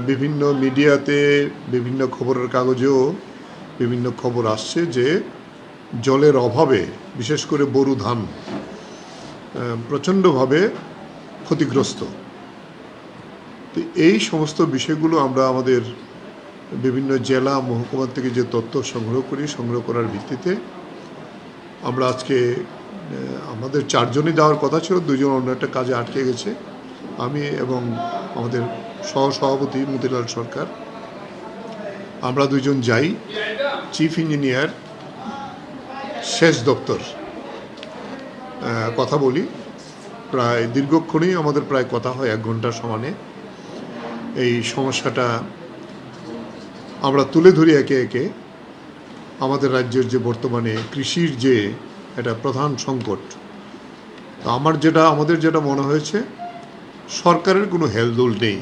বিভিন্ন মিডিয়াতে, বিভিন্ন খবরের কাগজেও বিভিন্ন খবর আসছে যে জলের অভাবে বিশেষ করে বোরো ধান প্রচণ্ডভাবে ক্ষতিগ্রস্ত। তো এই সমস্ত বিষয়গুলো আমরা আমাদের বিভিন্ন জেলা মহকুমা থেকে যে তথ্য সংগ্রহ করার ভিত্তিতে আমরা আজকে আমাদের 4 জনই যাওয়ার কথা ছিল, 2 জন অন্য একটা কাজে আটকে গেছে। আমি এবং আমাদের সহসভাপতি মতিলাল সরকার, আমরা 2 জন যাই। চিফ ইঞ্জিনিয়ার, সেচ দপ্তর কথা বলি, প্রায় দীর্ঘক্ষণই আমাদের প্রায় কথা হয়, 1 ঘন্টার সমানে। এই সমস্যাটা আমরা তুলে ধরি একে একে। আমাদের রাজ্যের যে বর্তমানে কৃষির যে একটা প্রধান সংকট, তো আমাদের যেটা মনে হয়েছে সরকারের কোনো হেলদোল নেই,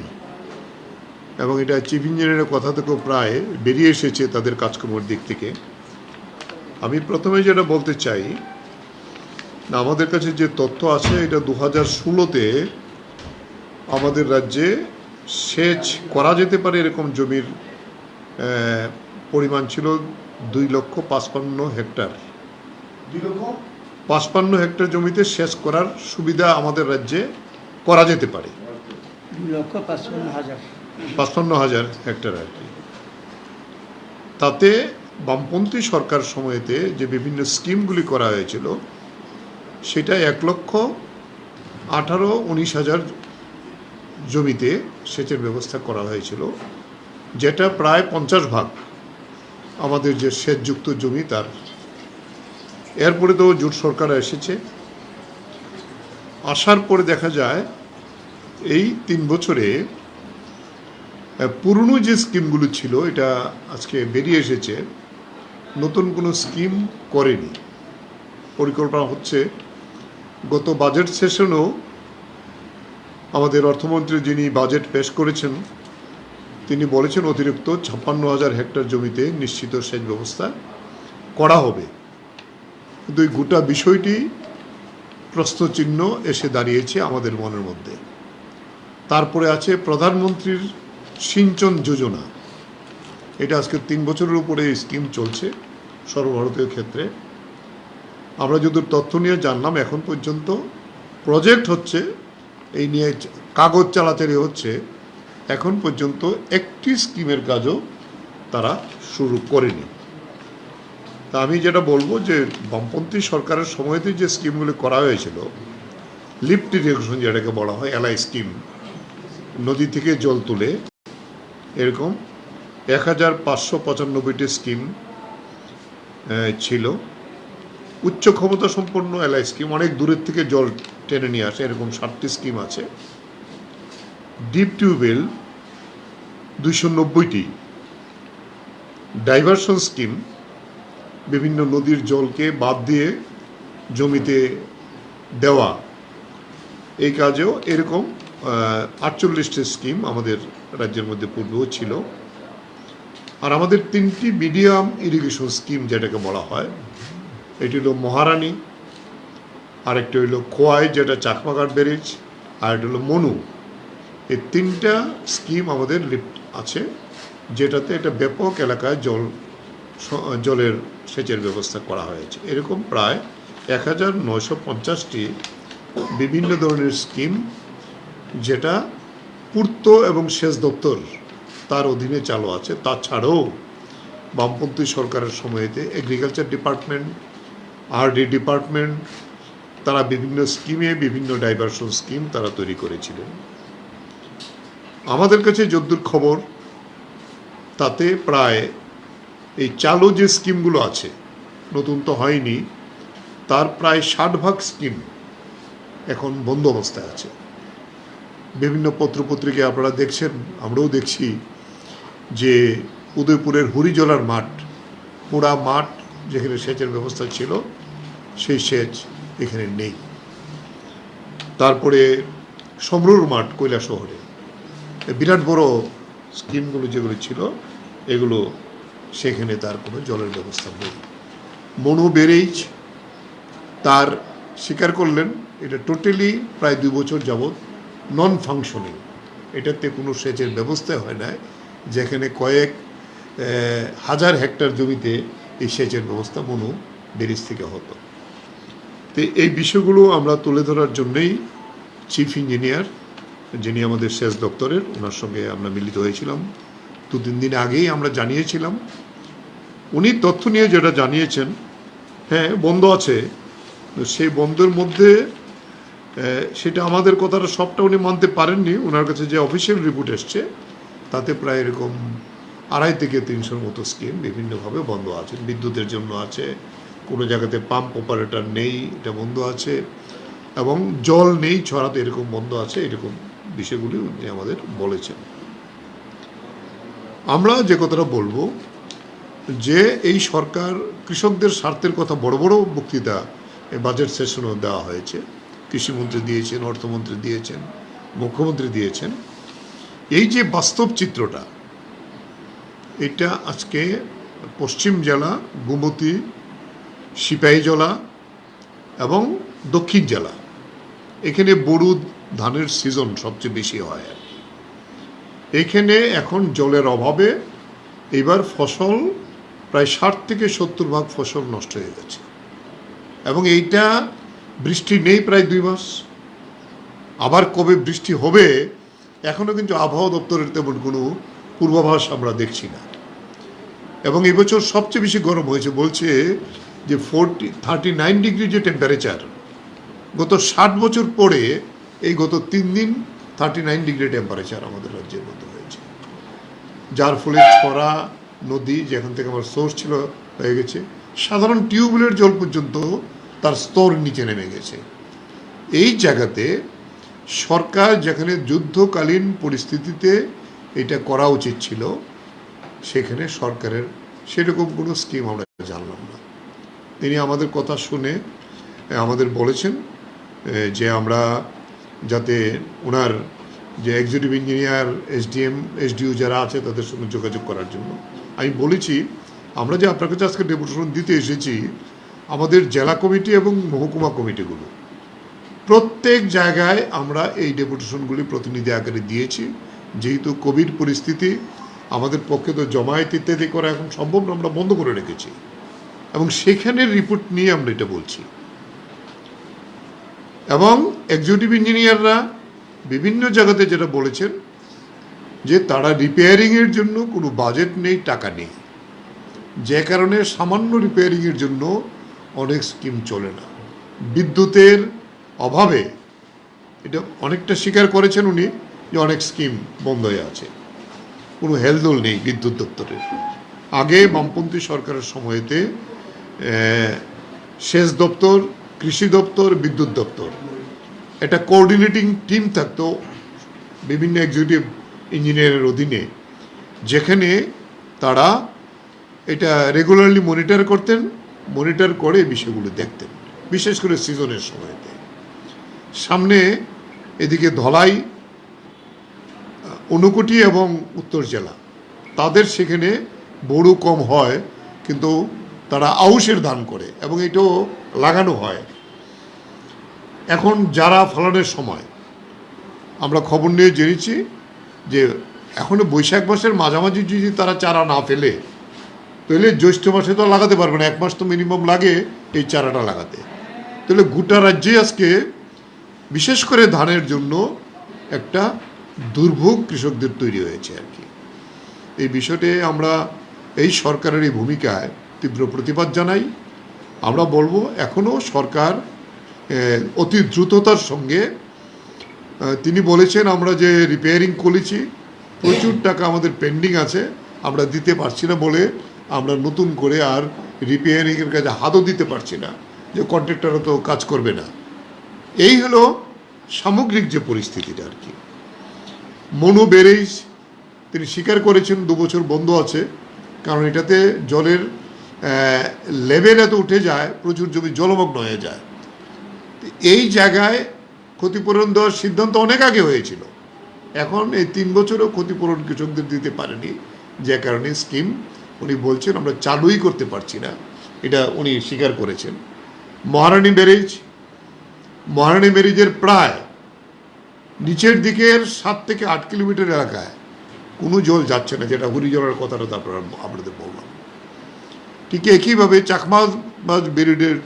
এবং এটা চিফ ইঞ্জিনিয়ারের কথা থেকেও প্রায় বেরিয়ে এসেছে তাদের কাজকর্মের দিক থেকে। আমি প্রথমে যেটা বলতে চাই, আমাদের কাছে যে তথ্য আছে, এটা 2016-তে আমাদের রাজ্যে সেচ করা যেতে পারে এরকম জমির পরিমাণ ছিল 2,55,000 হেক্টর। 2,55,000 হেক্টর জমিতে সেচ করার সুবিধা আমাদের রাজ্যে করা যেতে পারে। 2,55,000 হেক্টর আর কি। তাতে বামপন্থী সরকার সময়েতে যে বিভিন্ন স্কিমগুলি করা হয়েছিল, সেটা 1,18,19,000 জমিতে সেচের ব্যবস্থা করা হয়েছিল, যেটা প্রায় 50% আমাদের যে সেচযুক্ত জমি তার। এরপরে তো জোট সরকার এসেছে, আসার পরে দেখা যায় এই 3 বছরে পুরনো যে স্কিমগুলো ছিল, এটা আজকে বেরিয়ে এসেছে, নতুন কোনো স্কিম করেনি। পরিকল্পনা হচ্ছে, গত বাজেট সেশনেও আমাদের অর্থমন্ত্রী যিনি বাজেট পেশ করেছেন, তিনি বলেছেন অতিরিক্ত 56,000 হেক্টর জমিতে নিশ্চিত সেচ ব্যবস্থা করা হবে। কিন্তু এই গোটা বিষয়টি প্রশ্নচিহ্ন এসে দাঁড়িয়েছে আমাদের মনের মধ্যে। তারপরে আছে প্রধানমন্ত্রীর সিঞ্চন যোজনা। এটা আজকে 3 বছরের উপরে এই স্কিম চলছে সর্বভারতীয় ক্ষেত্রে। আমরা যদি তথ্য নিয়ে জানলাম, এখন পর্যন্ত প্রজেক্ট হচ্ছে, এই নিয়ে কাগজ চালাচালি হচ্ছে, এখন পর্যন্ত একটি স্কিমের কাজও তারা শুরু করেনি। তা আমি যেটা বলবো যে বামপন্থী সরকারের সময়তে যে স্কিমগুলি করা হয়েছিল, লিফট ইরিগেশন যেটাকে বলা হয়, এলআই স্কিম, নদী থেকে জল তুলে, এরকম 1,595টি স্কিম ছিল। উচ্চ ক্ষমতা সম্পন্ন এলআই স্কিম, অনেক দূরের থেকে জল টেনে নিয়ে আসে, এরকম 60টি স্কিম আছে। ডিপ টিউবওয়েল 290টি, ডাইভারশন স্কিম, বিভিন্ন নদীর জলকে বাদ দিয়ে জমিতে দেওয়া, এই কাজেও এরকম 48টি স্কিম আমাদের রাজ্যের মধ্যে পূর্বেও ছিল। আর আমাদের 3টি মিডিয়াম ইরিগেশন স্কিম যেটাকে বলা হয়, এটি হলো মহারানী, আরেকটি হইল খোয়াই যেটা চাকমাঘাট ব্যারেজ, আর এটা হলো মনু। এই 3টা স্কিম আমাদের লিফট আছে, যেটাতে একটা ব্যাপক এলাকায় জলের সেচের ব্যবস্থা করা হয়েছে। এরকম প্রায় 1,950টি বিভিন্ন ধরনের স্কিম, যেটা পূর্ত এবং সেচ দপ্তর তার অধীনে চালু আছে। তাছাড়াও বামপন্থী সরকারের সময়েতে এগ্রিকালচার ডিপার্টমেন্ট, আরডি ডিপার্টমেন্ট, তারা বিভিন্ন স্কিমে বিভিন্ন ডাইভারশন স্কিম তারা তৈরি করেছিলেন। আমাদের কাছে যদ্দূর খবর, তাতে প্রায় এই চালু যে স্কিমগুলো আছে, নতুন তো হয়নি, তার প্রায় 60% স্কিম এখন বন্ধ অবস্থায় আছে। বিভিন্ন পত্রপত্রিকায় আপনারা দেখছেন, আমরাও দেখছি, যে উদয়পুরের হরিজলার মাঠ, পোড়া মাঠ, যেখানে সেচের ব্যবস্থা ছিল, সেই সেচ এখানে নেই। তারপরে সমরুর মাঠ কৈলাসহরে, বিরাট বড় স্কিমগুলো যেগুলো ছিল, এগুলো সেখানে তার কোনো জলের ব্যবস্থা নেই। মনু ব্যারেজ, তার স্বীকার করলেন এটা টোটালি প্রায় 2 বছর যাবৎ নন ফাংশনিং, এটাতে কোনো সেচের ব্যবস্থা হয় না, যেখানে কয়েক হাজার হেক্টর জমিতে এই সেচের ব্যবস্থা মনু ব্যারেজ থেকে হতো। তো এই বিষয়গুলো আমরা তুলে ধরার জন্যই চিফ ইঞ্জিনিয়ার যিনি আমাদের সেচ দপ্তরের, ওনার সঙ্গে আমরা মিলিত হয়েছিলাম 2-3 দিন আগেই আমরা জানিয়েছিলাম। উনি তথ্য নিয়ে যেটা জানিয়েছেন, হ্যাঁ বন্ধ আছে, সেই বন্ধের মধ্যে সেটা আমাদের কথাটা সবটা উনি মানতে পারেননি। ওনার কাছে যে অফিসিয়াল রিপোর্ট এসছে তাতে প্রায় এরকম 250 থেকে 300 মতো স্কিম বিভিন্নভাবে বন্ধ আছে। বিদ্যুতের জন্য আছে, কোনো জায়গাতে পাম্প অপারেটর নেই, এটা বন্ধ আছে, এবং জল নেই ছড়াতে এরকম বন্ধ আছে। এরকম বিষয়গুলি উনি আমাদের বলেছেন। আমরা যে কথাটা বলবো যে এই সরকার কৃষকদের স্বার্থের কথা বড় বড় বক্তৃতা বাজেট সেশনও দেওয়া হয়েছে, কৃষিমন্ত্রী দিয়েছেন, অর্থমন্ত্রী দিয়েছেন, মুখ্যমন্ত্রী দিয়েছেন। এই যে বাস্তব চিত্রটা, এটা আজকে পশ্চিম জেলা, গোমতী, সিপাহীজলা এবং দক্ষিণ জেলা, এখানে বোরো ধানের সিজন সবচেয়ে বেশি হয়। এখানে এখন জলের অভাবে এবার ফসল প্রায় 60 থেকে 70% ফসল নষ্ট হয়ে গেছে, এবং এইটা বৃষ্টি নেই প্রায় 2 মাস। আবার কবে বৃষ্টি হবে এখনও কিন্তু আবহাওয়া দপ্তরের তেমন কোনো পূর্বাভাস আমরা দেখছি না। এবং এবছর সবচেয়ে বেশি গরম হয়েছে, বলছে যে 39 ডিগ্রি যে টেম্পারেচার, গত 60 বছর পরে এই গত 3 দিন 39 ডিগ্রি টেম্পারেচার আমাদের রাজ্যের মধ্যে হয়েছে, যার ফলে ছড়া নদী যেখান থেকে আমার সোর্স ছিল হয়ে গেছে, সাধারণ টিউবওয়েলের জল পর্যন্ত তার স্তর নিচে নেমে গেছে। এই জায়গাতে সরকার যেখানে যুদ্ধকালীন পরিস্থিতিতে এটা করা উচিত ছিল, সেখানে সরকারের সেরকম কোনো স্কিম আমরা জানলাম না। তিনি আমাদের কথা শুনে আমাদের বলেছেন যে আমরা যাতে ওনার যে এক্সিকিউটিভ ইঞ্জিনিয়ার, এসডিএম, এসডিও যারা আছে তাদের সঙ্গে যোগাযোগ করার জন্য। আমি বলেছি আমরা যে আপনার কাছে আজকে ডেপুটেশন দিতে এসেছি, আমাদের জেলা কমিটি এবং মহকুমা কমিটিগুলো প্রত্যেক জায়গায় আমরা এই ডেপুটেশনগুলি প্রতিনিধি আকারে দিয়েছি। যেহেতু কোভিড পরিস্থিতি, আমাদের পক্ষে তো জমায়েত ইত্যাদি করা এখন সম্ভব না, আমরা বন্ধ করে রেখেছি, এবং সেখানের রিপোর্ট নিয়ে আমরা এটা বলছি। এবং এক্সিকিউটিভ ইঞ্জিনিয়াররা বিভিন্ন জায়গাতে যেটা বলেছেন যে তারা রিপেয়ারিংয়ের জন্য কোনো বাজেট নেই, টাকা নেই, যে কারণে সামান্য রিপেয়ারিংয়ের জন্য অনেক স্কিম চলে না। বিদ্যুতের অভাবে এটা অনেকটা স্বীকার করেছেন উনি যে অনেক স্কিম বন্ধ হয়ে আছে, কোনো হেলদোল নেই বিদ্যুৎ দপ্তরের। আগে বামপন্থী সরকারের সময়তে সেচ দপ্তর, কৃষি দপ্তর, বিদ্যুৎ দপ্তর একটা কোঅর্ডিনেটিং টিম থাকতো বিভিন্ন এক্সিকিউটিভ ইঞ্জিনিয়ারের অধীনে, যেখানে তারা এটা রেগুলারলি মনিটর করতেন, মনিটর করে বিষয়গুলো দেখতেন, বিশেষ করে সিজনের সময়তে। সামনে এদিকে ধলাই, ঊনকোটি এবং উত্তর জেলা, তাদের সেখানে বড় কম হয়, কিন্তু তারা আউশের ধান করে এবং এটাও লাগানো হয়। এখন যারা ফলনের সময় আমরা খবর নিয়ে জেনেছি যে এখনও বৈশাখ মাসের মাঝামাঝি যদি তারা চারা না ফেলে, তাহলে জ্যৈষ্ঠ মাসে তো লাগাতে পারবে না, 1 মাস তো মিনিমাম লাগে এই চারাটা লাগাতে। তাহলে গোটা রাজ্যে আজকে বিশেষ করে ধানের জন্য একটা দুর্ভোগ কৃষকদের তৈরি হয়েছে আর কি। এই বিষয়টি আমরা এই সরকারের এই ভূমিকায় তীব্র প্রতিবাদ জানাই। আমরা বলবো এখনও সরকার অতি দ্রুততার সঙ্গে, তিনি বলেছেন আমরা যে রিপেয়ারিং করেছি প্রচুর টাকা আমাদের পেন্ডিং আছে, আমরা দিতে পারছি না বলে আমরা নতুন করে আর রিপেয়ারিংয়ের কাজে হাতও দিতে পারছি না, যে কন্ট্রাক্টরও তো কাজ করবে না। এই হলো সামগ্রিক যে পরিস্থিতিটা আর কি। মনু ব্যারেজ তিনি স্বীকার করেছেন 2 বছর বন্ধ আছে, কারণ এটাতে জলের লেভেল এত উঠে যায়, প্রচুর জমি জলমগ্ন হয়ে যায়। এই জায়গায় ক্ষতিপূরণ দেওয়ার সিদ্ধান্ত অনেক আগে হয়েছিল, এখন এই 3 বছরও ক্ষতিপূরণ কৃষকদের দিতে পারেনি, যে কারণে স্কিম উনি বলছেন আমরা চালুই করতে পারছি না, এটা উনি স্বীকার করেছেন। মহারানী ব্যারেজ মহারানী ব্যারেজের প্রায় নিচের দিকের 7 থেকে 8 কিলোমিটার এলাকায় কোনো জল যাচ্ছে না, যেটা হরিজলের কথাটা তো আপনাদের বললাম। ঠিক একইভাবে চাকমাবাজ ব্যারেজের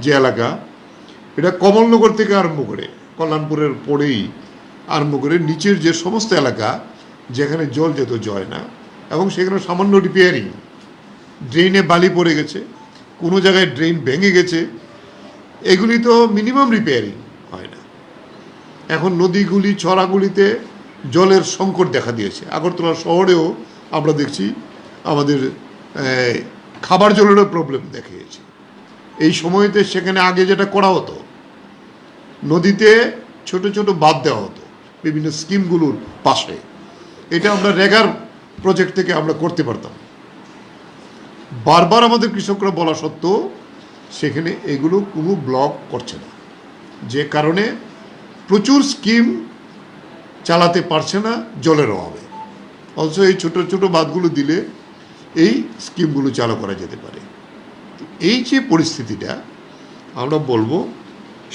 যে এলাকা, এটা কমলনগর থেকে আরম্ভ করে কল্যাণপুরের পরেই আরম্ভ করে নিচের যে সমস্ত এলাকা যেখানে জল যেত যায় না, এবং সেখানে সামান্য রিপেয়ারিং, ড্রেনে বালি পড়ে গেছে, কোনো জায়গায় ড্রেন ভেঙে গেছে, এগুলি তো মিনিমাম রিপেয়ারিং হয় না। এখন নদীগুলি ছড়াগুলিতে জলের সংকট দেখা দিয়েছে। আগরতলা শহরেও আমরা দেখছি আমাদের খাবার জলেরও প্রবলেম দেখিয়েছে। এই সময়তে সেখানে আগে যেটা করা হতো, নদীতে ছোট ছোট বাঁধ দেওয়া হতো বিভিন্ন স্কিমগুলোর পাশে, এটা আমরা রেগার প্রজেক্ট থেকে আমরা করতে পারতাম। বারবার আমাদের কৃষকরা বলা সত্ত্বেও সেখানে এগুলো কোনো ব্লক করছে না, যে কারণে প্রচুর স্কিম চালাতে পারছে না জলের অভাবে। অথচ এই ছোট ছোট বাঁধগুলো দিলে এই স্কিমগুলো চালু করা যেতে পারে। এই যে পরিস্থিতিটা, আমরা বলবো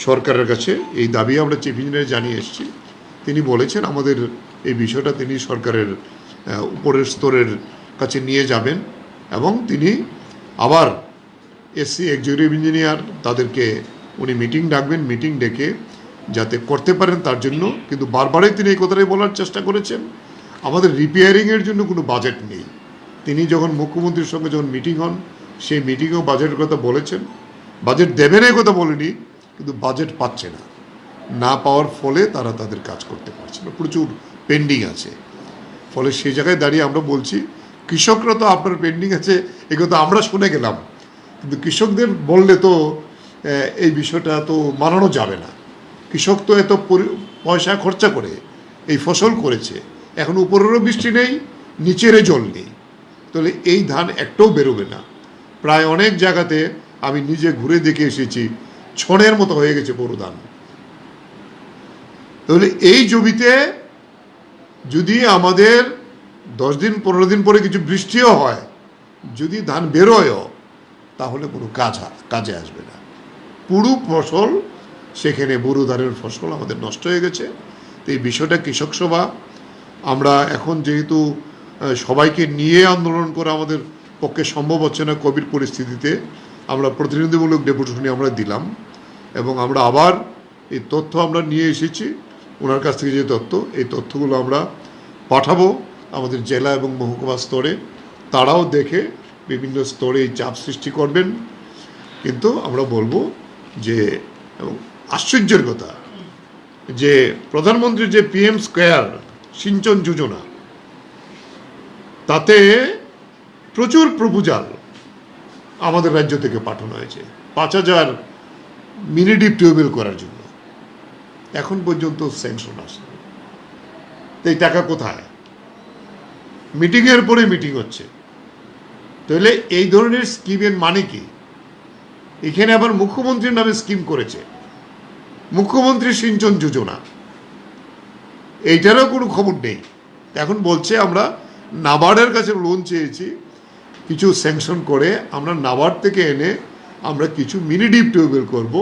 সরকারের কাছে এই দাবি আমরা চিফ ইঞ্জিনিয়ার জানিয়ে এসেছি। তিনি বলেছেন আমাদের এই বিষয়টা তিনি সরকারের উপরের স্তরের কাছে নিয়ে যাবেন, এবং তিনি আবার এসসি এক্সিকিউটিভ ইঞ্জিনিয়ার তাদেরকে উনি মিটিং ডাকবেন, মিটিং ডেকে যাতে করতে পারেন তার জন্য। কিন্তু বারবারই তিনি এই কথাটাই বলার চেষ্টা করেছেন, আমাদের রিপেয়ারিংয়ের জন্য কোনো বাজেট নেই। তিনি যখন মুখ্যমন্ত্রীর সঙ্গে যখন মিটিং হন, সেই মিটিংয়েও বাজেটের কথা বলেছেন। বাজেট দেবেন এই কথা বলেনি, কিন্তু বাজেট পাচ্ছে না, না পাওয়ার ফলে তারা তাদের কাজ করতে পারছে না, প্রচুর পেন্ডিং আছে। ফলে সেই জায়গায় দাঁড়িয়ে আমরা বলছি, কৃষকরা তো আপনার পেন্ডিং আছে এ কথা আমরা শুনে গেলাম, কিন্তু কৃষকদের বললে তো এই বিষয়টা তো মানানো যাবে না। কৃষক তো এত পয়সা খরচা করে এই ফসল করেছে, এখন উপরেরও বৃষ্টি নেই, নিচেরও জল নেই, তাহলে এই ধান একটাও বেরোবে না। প্রায় অনেক জায়গাতে আমি নিজে ঘুরে দেখে এসেছি, ছনের মতো হয়ে গেছে বড় ধান। তাহলে এই জমিতে যদি আমাদের 10 দিন 15 দিন পরে কিছু বৃষ্টিও হয়, যদি ধান বেরোয়ও, তাহলে কোনো কাজে আসবে না। পুরো ফসল সেখানে বোরো ধানের ফসল আমাদের নষ্ট হয়ে গেছে। তো এই বিষয়টা কৃষক সভা আমরা এখন যেহেতু সবাইকে নিয়ে আন্দোলন করা আমাদের পক্ষে সম্ভব হচ্ছে না কোভিড পরিস্থিতিতে, আমরা প্রতিনিধিমূলক ডেপুটেশন আমরা দিলাম, এবং আমরা আবার এই তথ্য আমরা নিয়ে এসেছি ওনার কাছ থেকে। যে তথ্য, এই তথ্যগুলো আমরা পাঠাবো আমাদের জেলা এবং মহকুমা স্তরে, তারাও দেখে বিভিন্ন স্তরে এই চাপ সৃষ্টি করবেন। কিন্তু আমরা বলবো যে, এবং আশ্চর্যের কথা যে প্রধানমন্ত্রীর যে PM স্কয়ার সিঞ্চন যোজনা, তাতে প্রচুর প্রপোজাল আমাদের রাজ্য থেকে পাঠানো হয়েছে 5000 মিনি ডিপ টিউবওয়েল করার জন্য। এখন পর্যন্ত স্যাংশন আসেনি। এই টাকা কোথায়? মিটিংয়ের পরে মিটিং হচ্ছে। তাহলে এই ধরনের স্কিমের মানে কি? এখানে আবার মুখ্যমন্ত্রীর নামে স্কিম করেছে, মুখ্যমন্ত্রী সিঞ্চন যোজনা, এইটারও কোনো খবর নেই। এখন বলছে আমরা নাবার্ডের কাছে লোন চেয়েছি, কিছু স্যাংশন করে আমরা নাবার্ড থেকে এনে আমরা কিছু মিনি ডিপ টিউবওয়েল করবো,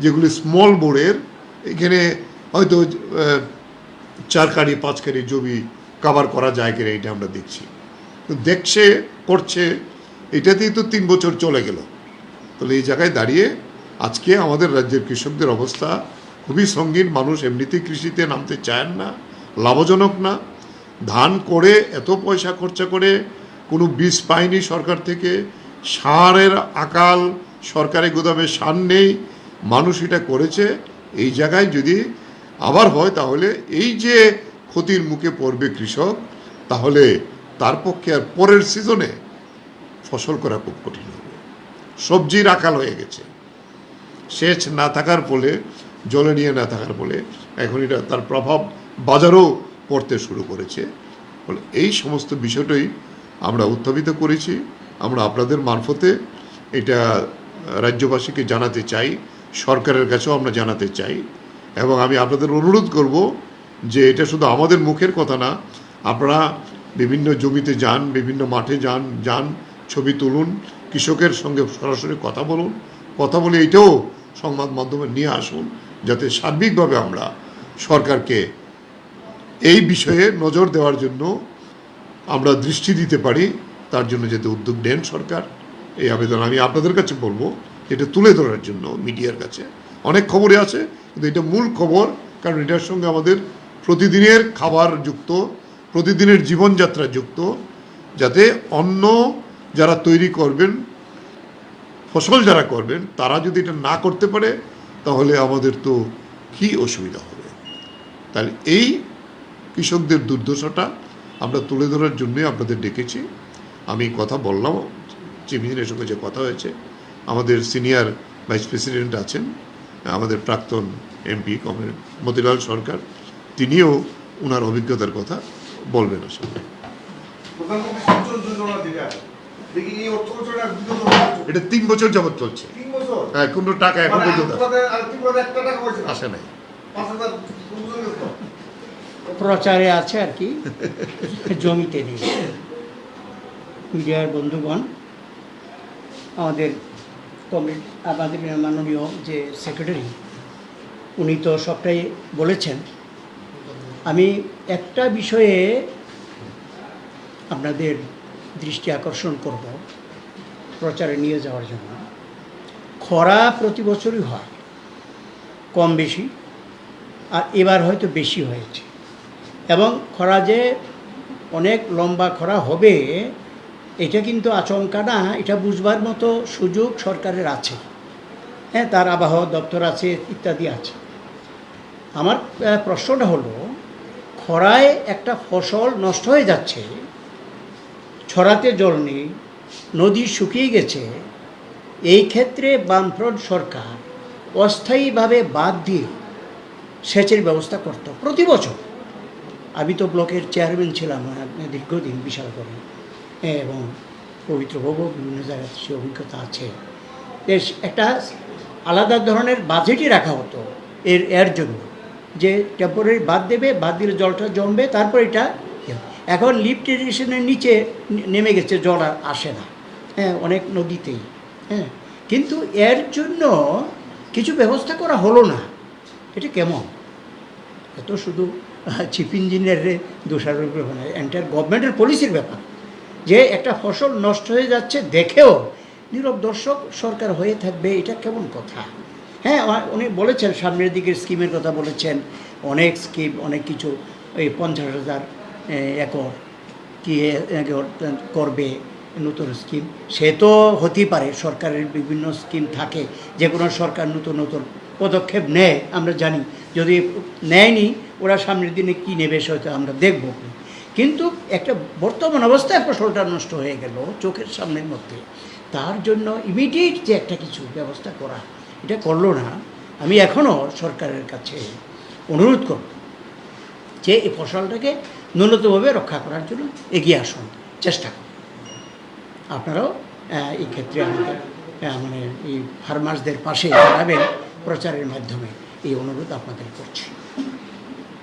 যেগুলি স্মল বোরের, এখানে হয়তো 4 কাড়ি 5 কাড়ি জমি কাভার করা যায় কিনা এটা আমরা দেখছি। দেখছে, করছে, এটাতেই তো 3 বছর চলে গেল। তাহলে এই জায়গায় দাঁড়িয়ে আজকে আমাদের রাজ্যের কৃষকদের অবস্থা খুবই সঙ্গীন। মানুষ এমনিতেই কৃষিতে নামতে চায় না, লাভজনক না। ধান করে এত পয়সা খরচা করে কোনো বীজ পায়নি সরকার থেকে, সারের আকাল, সরকারি গুদামে সার নেই, মানুষ এটা করেছে। এই জায়গায় যদি আবার হয়, তাহলে এই যে ক্ষতির মুখে পড়বে কৃষক, তাহলে তার পক্ষে আর পরের সিজনে ফসল করা খুব কঠিন হবে। সবজির আকাল হয়ে গেছে, সেচ না থাকার ফলে, জলে নিয়ে না থাকার ফলে এখন এটা তার প্রভাব বাজারেও পড়তে শুরু করেছে। ফলে এই সমস্ত বিষয়টাই আমরা উত্থাপিত করেছি। আমরা আপনাদের মারফতে এটা রাজ্যবাসীকে জানাতে চাই, সরকারের কাছেও আমরা জানাতে চাই, এবং আমি আপনাদের অনুরোধ করব যে এটা শুধু আমাদের মুখের কথা না, আপনারা বিভিন্ন জমিতে যান, বিভিন্ন মাঠে যান, ছবি তুলুন, কৃষকের সঙ্গে সরাসরি কথা বলুন, কথা বলে এটাও সংবাদ মাধ্যমে নিয়ে আসুন, যাতে সার্বিকভাবে আমরা সরকারকে এই বিষয়ে নজর দেওয়ার জন্য আমরা দৃষ্টি দিতে পারি, তার জন্য যাতে উদ্যোগ নেন সরকার। এই আবেদন আমি আপনাদের কাছে বলবো, এটা তুলে ধরার জন্য মিডিয়ার কাছে। অনেক খবরে আছে, কিন্তু এটা মূল খবর, কারণ এটার সঙ্গে আমাদের প্রতিদিনের খাবার যুক্ত, প্রতিদিনের জীবনযাত্রা যুক্ত, যাতে অন্ন যারা তৈরি করবেন, ফসল যারা করবেন, তারা যদি এটা না করতে পারে তাহলে আমাদের তো কী অসুবিধা হবে। তাহলে এই কৃষকদের দুর্দশাটা আমরা তুলে ধরার জন্যই আপনাদের ডেকেছি। আমি কথা বললাম, চিফ ইঞ্জিনিয়ারের সঙ্গে যে কথা হয়েছে, আমাদের সিনিয়র ভাইস প্রেসিডেন্ট আছেন, আমাদের প্রাক্তন এমপি কমরেড মতিলাল সরকার, তিনিও ওনার অভিজ্ঞতার কথা বলবেন আসলে। এটা 3 বছর যাবৎ চলছে। হ্যাঁ, কোনো টাকা এখন পর্যন্ত আসে নাই। প্রচারে আছে আর কি, জমিতে নেই। মিডিয়ার বন্ধুগণ, আমাদের মাননীয় যে সেক্রেটারি, উনি তো সবটাই বলেছেন। আমি একটা বিষয়ে আপনাদের দৃষ্টি আকর্ষণ করব প্রচারে নিয়ে যাওয়ার জন্য। খরা প্রতি বছরই হয়, কম বেশি, আর এবার হয়তো বেশি হয়েছে। এবং খরা যে অনেক লম্বা খরা হবে এটা কিন্তু আচমকা না, এটা বুঝবার মতো সুযোগ সরকারের আছে। হ্যাঁ, তার আবহাওয়া দপ্তর আছে, ইত্যাদি আছে। আমার প্রশ্নটা হলো, খরায় একটা ফসল নষ্ট হয়ে যাচ্ছে, ছড়াতে জল নেই, নদী শুকিয়ে গেছে, এই ক্ষেত্রে বামফ্রন্ট সরকার অস্থায়ীভাবে বাঁধ দিয়ে সেচের ব্যবস্থা করত প্রতি বছর। আমি তো ব্লকের চেয়ারম্যান ছিলাম দীর্ঘদিন, বিশাল করে, এবং পবিত্রভোগও বিভিন্ন জায়গায় সে অভিজ্ঞতা আছে। একটা আলাদা ধরনের বাজেটই রাখা হতো এর জন্য, যে টেম্পোরারি বাঁধ দেবে, বাঁধ দিলে জলটা জমবে, তারপর এটা। এখন লিফট ইরিগেশনের নিচে নেমে গেছে, জল আর আসে না, হ্যাঁ, অনেক নদীতেই। হ্যাঁ, কিন্তু এর জন্য কিছু ব্যবস্থা করা হলো না। এটা কেমন? এত শুধু চিফ ইঞ্জিনিয়ারের দোষারোপ মানে এন্টায়ার গভর্নমেন্টের পলিসির ব্যাপার, যে একটা ফসল নষ্ট হয়ে যাচ্ছে দেখেও নীরব দর্শক সরকার হয়ে থাকবে, এটা কেমন কথা? হ্যাঁ, উনি বলেছেন সামনের দিকের স্কিমের কথা বলেছেন, অনেক স্কিম, অনেক কিছু, এই 50,000 একর কি একর করবে নতুন স্কিম। সে তো হতেই পারে, সরকারের বিভিন্ন স্কিম থাকে, যে কোনো সরকার নতুন নতুন পদক্ষেপ নেয়, আমরা জানি। যদি নেয়নি, ওরা সামনের দিনে কী নেবে সেটা আমরা দেখব। কিন্তু একটা বর্তমান অবস্থায় ফসলটা নষ্ট হয়ে গেল চোখের সামনের মধ্যে, তার জন্য ইমিডিয়েট যে একটা কিছু ব্যবস্থা করা, এটা করলো না। আমি এখনও সরকারের কাছে অনুরোধ করব যে এই ফসলটাকে ন্যূনতমভাবে রক্ষা করার জন্য এগিয়ে আসুন, চেষ্টা করুন। আপনারাও এই ক্ষেত্রে আমাদের মানে এই ফার্মার্সদের পাশে দাঁড়াবেন প্রচারের মাধ্যমে, এই অনুরোধ আপনাদের করছি।